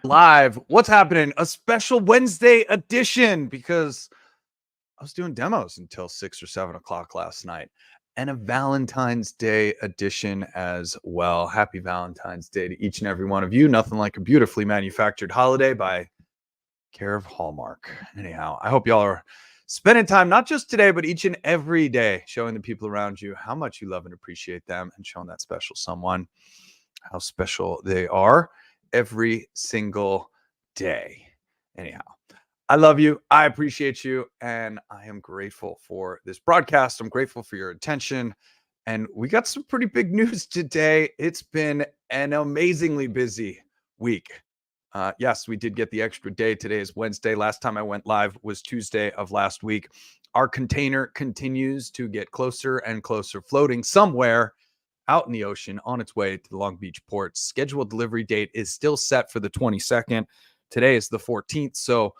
Live. What's happening? A special Wednesday edition because I was doing demos until 6 or 7 o'clock last night, and a Valentine's Day edition as well. Happy Valentine's Day to each and every one of you. Nothing like a beautifully manufactured holiday by care of Hallmark. Anyhow, I hope y'all are spending time, not just today, but each and every day, showing the people around you how much you love and appreciate them and showing that special someone how special they are every single day. Anyhow, I love you. I appreciate you. And I am grateful for this broadcast. I'm grateful for your attention. And we got some pretty big news today. It's been an amazingly busy week. Yes, we did get the extra day. Today is Wednesday. Last time I went live was Tuesday of last week. Our container continues to get closer and closer, floating somewhere out in the ocean on its way to the Long Beach port. Scheduled delivery date is still set for the 22nd. Today is the 14th. So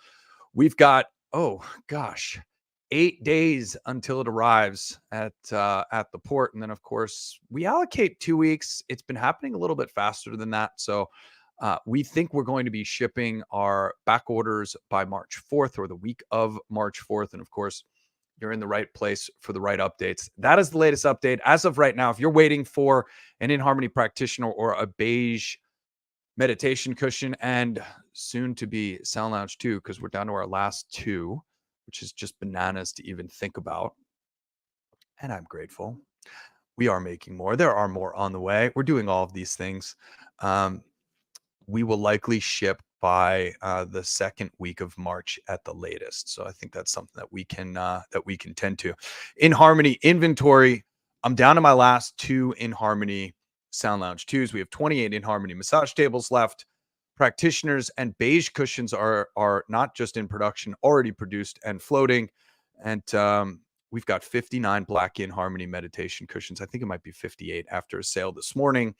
we've got, 8 days until it arrives at the port. And then, of course, we allocate 2 weeks. It's been happening a little bit faster than that. So we think we're going to be shipping our back orders by March 4th or the week of March 4th. And of course, you're in the right place for the right updates. That is the latest update. As of right now, if you're waiting for an inHarmony Practitioner or a Beige meditation cushion and soon to be Sound Lounge 2, because we're down to our last 2, which is just bananas to even think about. And I'm grateful. We are making more. There are more on the way. We're doing all of these things. We will likely ship by the second week of March at the latest. So I think that's something that we can tend to. inHarmony inventory. I'm down to my last 2 inHarmony Sound Lounge 2s. We have 28 inHarmony massage tables left. Practitioners and Beige cushions are not just in production, already produced and floating. And we've got 59 black inHarmony meditation cushions. I think it might be 58 after a sale this morning.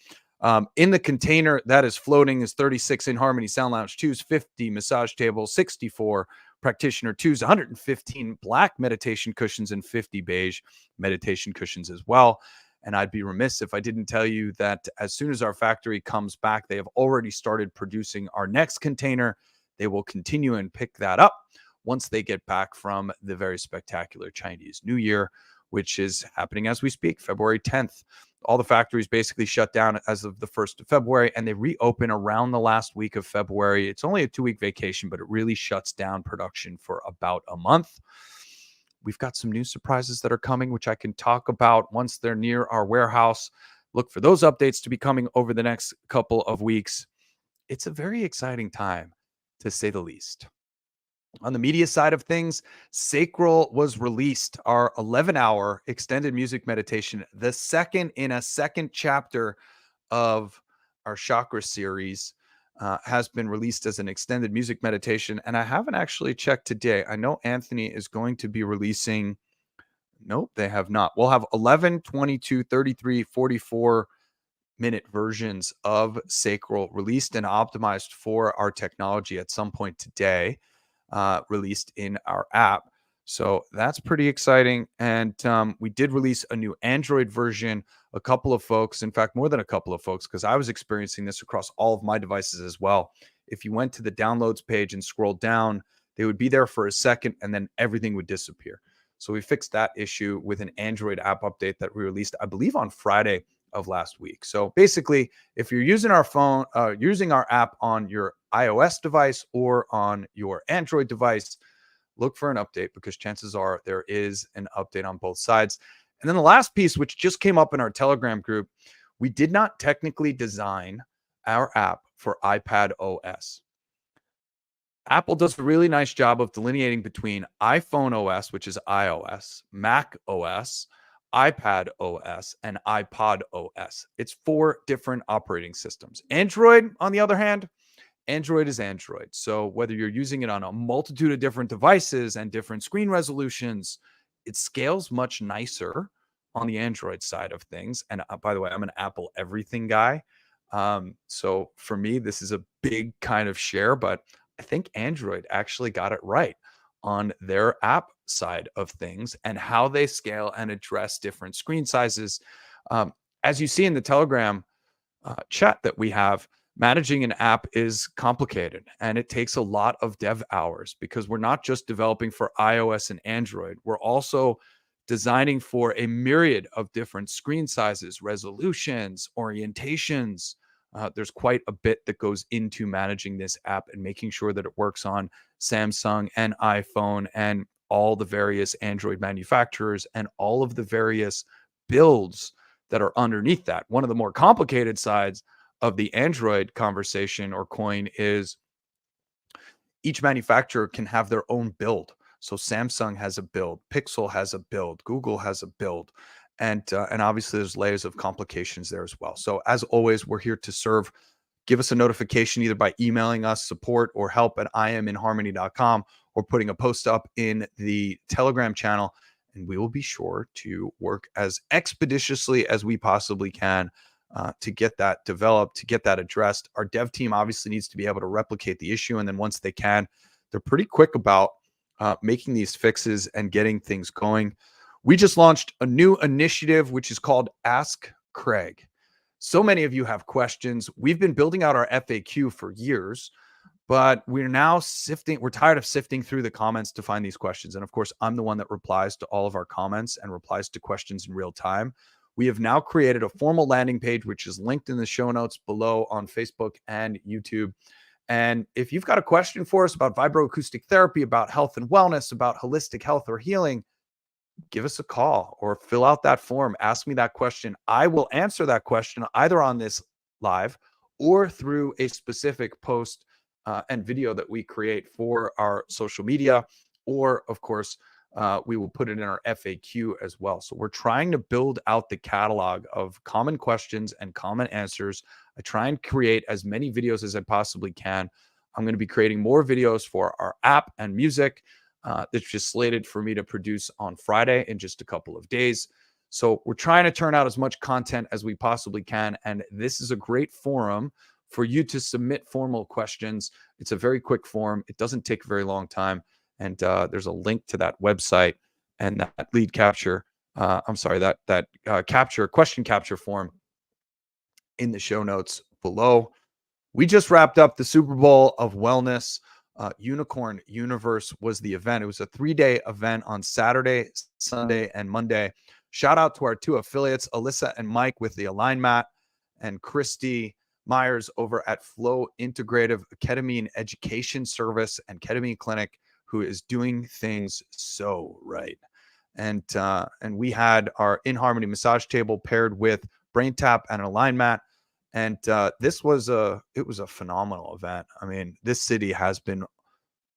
In the container that is floating is 36 inHarmony Sound Lounge 2s, 50 massage tables, 64 Practitioner 2s, 115 black meditation cushions, and 50 Beige meditation cushions as well. And I'd be remiss if I didn't tell you that as soon as our factory comes back, they have already started producing our next container. They will continue and pick that up once they get back from the very spectacular Chinese New Year, which is happening as we speak, February 10th. All the factories basically shut down as of the 1st of February, and they reopen around the last week of February. It's only a 2-week vacation, but it really shuts down production for about a month. We've got some new surprises that are coming, which I can talk about once they're near our warehouse. Look for those updates to be coming over the next couple of weeks. It's a very exciting time, to say the least. On the media side of things, Sacral was released, our 11-hour extended music meditation, the second in a second chapter of our chakra series, has been released as an extended music meditation. And I haven't actually checked today. I know Anthony is going to be releasing. Nope, they have not. We'll have 11, 22, 33, 44 minute versions of Sacral released and optimized for our technology at some point today. Released in our app. So that's pretty exciting. And we did release a new Android version. A couple of folks, in fact, more than a couple of folks, because I was experiencing this across all of my devices as well. If you went to the downloads page and scrolled down, they would be there for a second and then everything would disappear. So we fixed that issue with an Android app update that we released, I believe, on Friday of last week. So basically, if you're using our phone, using our app on your iOS device or on your Android device, look for an update because chances are there is an update on both sides. And then the last piece, which just came up in our Telegram group, we did not technically design our app for iPad OS. Apple does a really nice job of delineating between iPhone OS, which is iOS, Mac OS, iPad OS, and iPod OS. It's 4 different operating systems. Android, on the other hand, Android is Android. So whether you're using it on a multitude of different devices and different screen resolutions, it scales much nicer on the Android side of things. And by the way, I'm an Apple everything guy. So for me, this is a big kind of share, but I think Android actually got it right on their app side of things and how they scale and address different screen sizes. As you see in the Telegram chat that we have, Managing an app is complicated and it takes a lot of dev hours because we're not just developing for iOS and Android. We're also designing for a myriad of different screen sizes, resolutions, orientations. There's quite a bit that goes into managing this app and making sure that it works on Samsung and iPhone and all the various Android manufacturers and all of the various builds that are underneath that. One of the more complicated sides of the Android conversation or coin is each manufacturer can have their own build. So Samsung has a build, Pixel has a build, Google has a build, and obviously there's layers of complications there as well. So as always, we're here to serve. Give us a notification either by emailing us support or help at iminharmony.com or putting a post up in the Telegram channel, and we will be sure to work as expeditiously as we possibly can to get that developed, to get that addressed. Our dev team obviously needs to be able to replicate the issue. And then once they can, they're pretty quick about making these fixes and getting things going. We just launched a new initiative, which is called Ask Craig. So many of you have questions. We've been building out our FAQ for years, but we're now sifting. We're tired of sifting through the comments to find these questions. And of course, I'm the one that replies to all of our comments and replies to questions in real time. We have now created a formal landing page, which is linked in the show notes below on Facebook and YouTube. And if you've got a question for us about vibroacoustic therapy, about health and wellness, about holistic health or healing, give us a call or fill out that form. Ask me that question. I will answer that question either on this live or through a specific post and video that we create for our social media, or of course, we will put it in our FAQ as well. So we're trying to build out the catalog of common questions and common answers. I try and create as many videos as I possibly can. I'm going to be creating more videos for our app and music that's just slated for me to produce on Friday in just a couple of days. So we're trying to turn out as much content as we possibly can. And this is a great forum for you to submit formal questions. It's a very quick form. It doesn't take a very long time. And there's a link to that website and that lead capture. Question capture form in the show notes below. We just wrapped up the Super Bowl of Wellness. Unicorn Universe was the event. It was a 3-day event on Saturday, Sunday, and Monday. Shout out to our 2 affiliates, Alyssa and Mike with the Align Mat, and Christy Myers over at Flow Integrative Ketamine Education Service and Ketamine Clinic, who is doing things so right. And we had our inHarmony massage table paired with Brain Tap and an Align Mat. And it was a phenomenal event. I mean, this city has been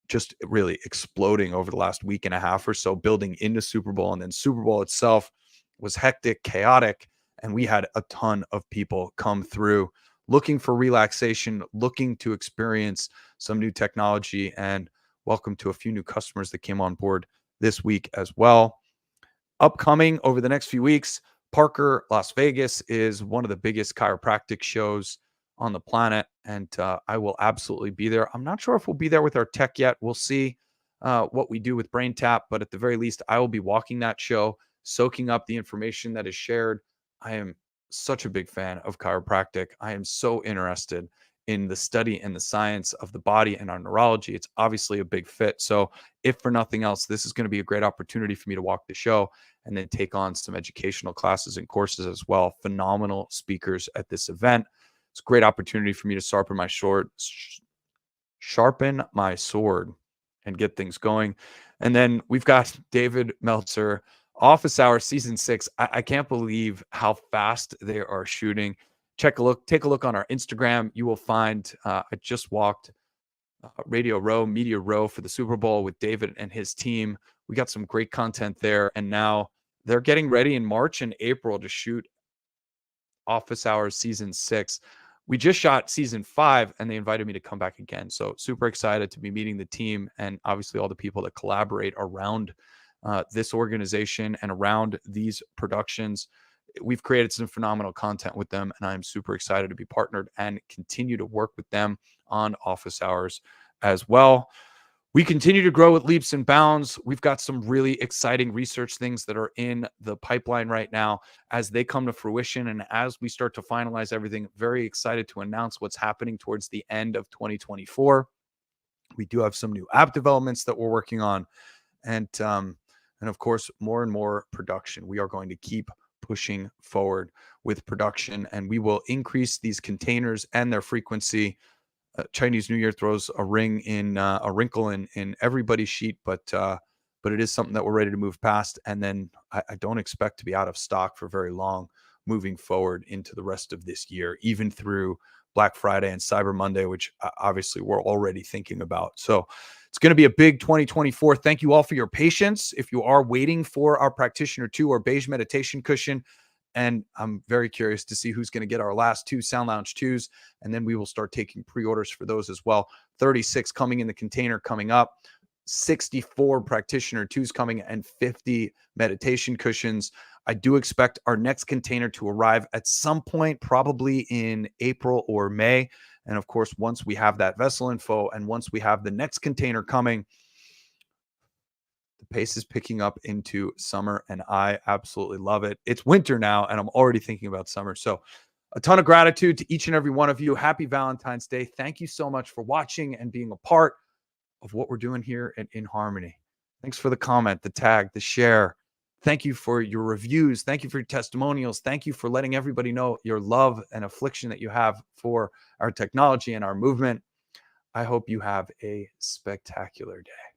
just really exploding over the last week and a half or so, building into Super Bowl. And then Super Bowl itself was hectic, chaotic. And we had a ton of people come through looking for relaxation, looking to experience some new technology. And welcome to a few new customers that came on board this week as well. Upcoming over the next few weeks, Parker, Las Vegas is one of the biggest chiropractic shows on the planet, and I will absolutely be there. I'm not sure if we'll be there with our tech yet. We'll see what we do with Brain Tap, but at the very least, I will be walking that show, soaking up the information that is shared. I am such a big fan of chiropractic. I am so interested in the study and the science of the body and our neurology. It's obviously a big fit. So if for nothing else, this is going to be a great opportunity for me to walk the show and then take on some educational classes and courses as well. Phenomenal speakers at this event. It's a great opportunity for me to sharpen my sword and get things going. And then we've got David Meltzer, Office Hours Season 6. I can't believe how fast they are shooting. Take a look on our Instagram. You will find I just walked Radio Row, Media Row for the Super Bowl with David and his team. We got some great content there. And now they're getting ready in March and April to shoot Office Hours Season 6. We just shot Season 5 and they invited me to come back again. So super excited to be meeting the team and obviously all the people that collaborate around this organization and around these productions. We've created some phenomenal content with them, and I'm super excited to be partnered and continue to work with them on Office Hours as well. We continue to grow with leaps and bounds. We've got some really exciting research things that are in the pipeline right now. As they come to fruition and as we start to finalize everything, very excited to announce what's happening towards the end of 2024. We do have some new app developments that we're working on, and of course, more and more production. We are going to keep pushing forward with production, and we will increase these containers and their frequency. Chinese New Year throws a wrinkle in everybody's sheet, but it is something that we're ready to move past. And then I don't expect to be out of stock for very long moving forward into the rest of this year, even through Black Friday and Cyber Monday, which obviously we're already thinking about. So it's going to be a big 2024. Thank you all for your patience. If you are waiting for our Practitioner 2 or Beige meditation cushion, and I'm very curious to see who's going to get our last 2 Sound Lounge 2s. And then we will start taking pre-orders for those as well. 36 coming in the container coming up, 64 Practitioner 2s coming, and 50 meditation cushions. I do expect our next container to arrive at some point, probably in April or May. And of course, once we have that vessel info and once we have the next container coming, the pace is picking up into summer, and I absolutely love it. It's winter now, and I'm already thinking about summer. So a ton of gratitude to each and every one of you. Happy Valentine's Day. Thank you so much for watching and being a part of what we're doing here at inHarmony. Thanks for the comment, the tag, the share. Thank you for your reviews. Thank you for your testimonials. Thank you for letting everybody know your love and affliction that you have for our technology and our movement. I hope you have a spectacular day.